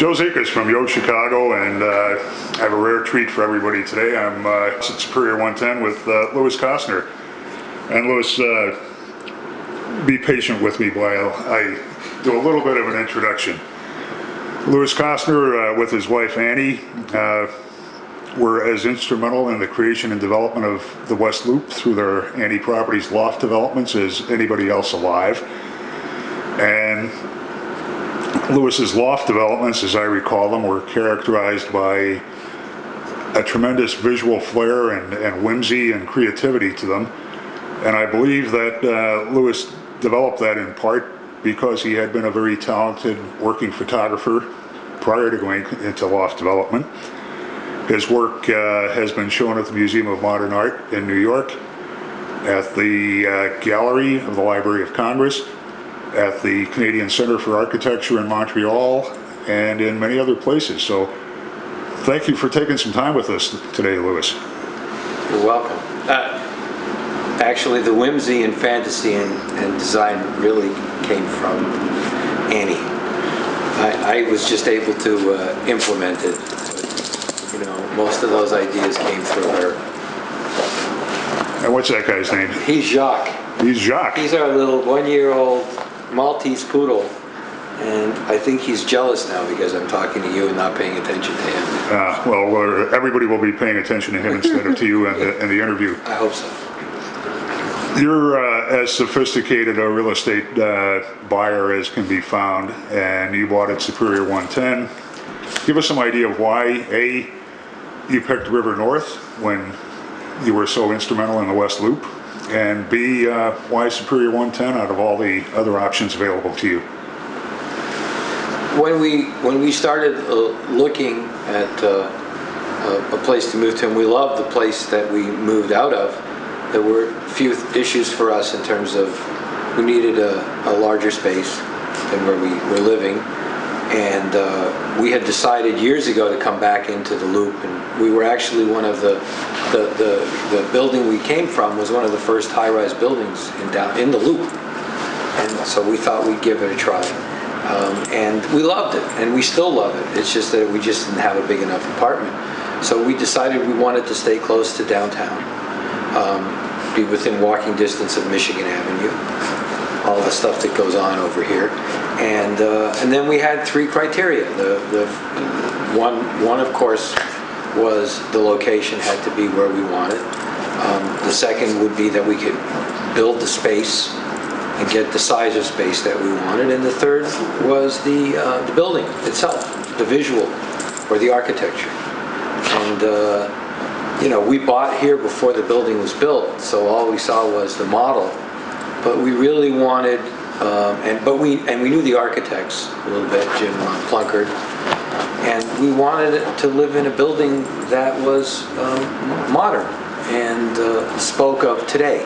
Joe Zekas from YoChicago, and I have a rare treat for everybody today. I'm at Superior 110 with Lewis Kostiner. And Lewis, be patient with me while I do a little bit of an introduction. Lewis Kostiner, with his wife Annie, were as instrumental in the creation and development of the West Loop through their Annie Properties loft developments as anybody else alive. And Lewis's loft developments, as I recall them, were characterized by a tremendous visual flair and whimsy and creativity to them. And I believe that Lewis developed that in part because he had been a very talented working photographer prior to going into loft development. His work has been shown at the Museum of Modern Art in New York, at the Gallery of the Library of Congress, at the Canadian Centre for Architecture in Montreal, and in many other places. So thank you for taking some time with us today, Lewis. You're welcome. Actually, the whimsy and fantasy and design really came from Annie. I was just able to implement it. But, you know, most of those ideas came through her. And what's that guy's name? He's Jacques. He's Jacques. He's our little one-year-old Maltese poodle, and I think he's jealous now because I'm talking to you and not paying attention to him. Well, everybody will be paying attention to him instead of to you in the interview. I hope so. You're as sophisticated a real estate buyer as can be found, and you bought at Superior 110. Give us some idea of why, A, you picked River North when you were so instrumental in the West Loop, and B, why Superior 110 out of all the other options available to you? When we started looking at a place to move to, and we loved the place that we moved out of, there were a few issues for us in terms of we needed a larger space than where we were living, and we had decided years ago to come back into the Loop, and we were actually one of the building we came from was one of the first high-rise buildings in the Loop, and so we thought we'd give it a try, and we loved it, and we still love it. It's just that we just didn't have a big enough apartment, so we decided we wanted to stay close to downtown, be within walking distance of Michigan Avenue, all the stuff that goes on over here, and then we had three criteria. The one of course was the location had to be where we wanted. The second would be that we could build the space and get the size of space that we wanted, and the third was the building itself, the visual or the architecture. And you know, we bought here before the building was built, so all we saw was the model. But we really wanted, and we knew the architects a little bit, Jim Plunkard, and we wanted to live in a building that was modern and spoke of today.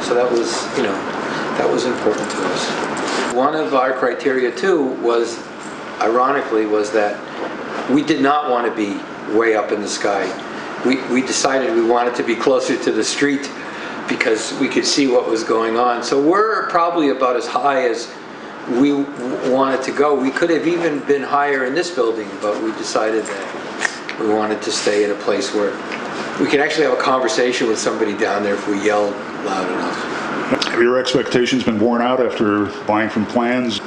So that was, you know, that was important to us. One of our criteria too was, ironically, was that we did not want to be way up in the sky. We decided we wanted to be closer to the street because we could see what was going on. So we're probably about as high as we wanted to go. We could have even been higher in this building, but we decided that we wanted to stay at a place where we could actually have a conversation with somebody down there if we yelled loud enough. Have your expectations been borne out after buying from plans?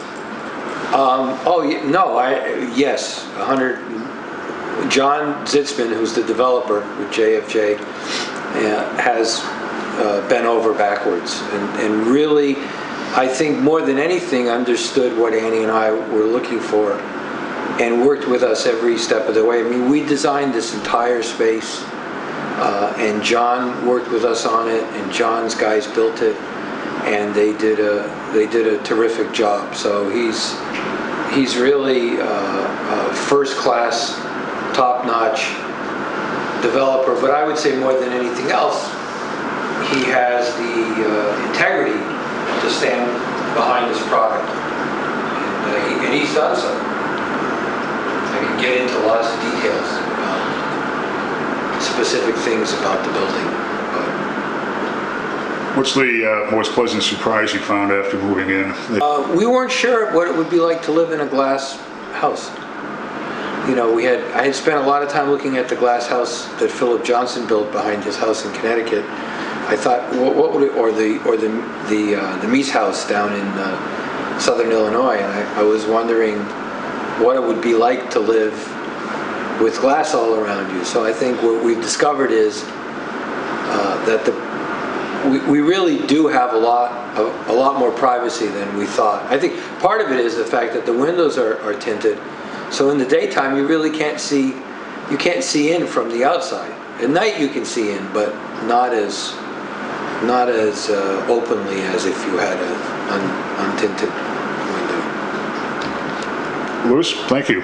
Yes, 100. John Zitzman, who's the developer with JFJ, has bent over backwards and really, I think more than anything, understood what Annie and I were looking for and worked with us every step of the way. I mean, we designed this entire space, and John worked with us on it, and John's guys built it, and they did a terrific job. So he's really a first-class, top-notch developer, but I would say more than anything else, he has the integrity to stand behind his product, and he's done so. I can get into lots of details about specific things about the building. What's the most pleasant surprise you found after moving in? We weren't sure what it would be like to live in a glass house. you know, I had spent a lot of time looking at the glass house that Philip Johnson built behind his house in Connecticut. I thought, what would it, or the Mies house down in southern Illinois, and I was wondering what it would be like to live with glass all around you. So I think what we've discovered is that we really do have a lot more privacy than we thought. I think part of it is the fact that the windows are tinted, so in the daytime you really can't see in from the outside. At night you can see in, but not as openly as if you had an untinted window. Lewis, thank you.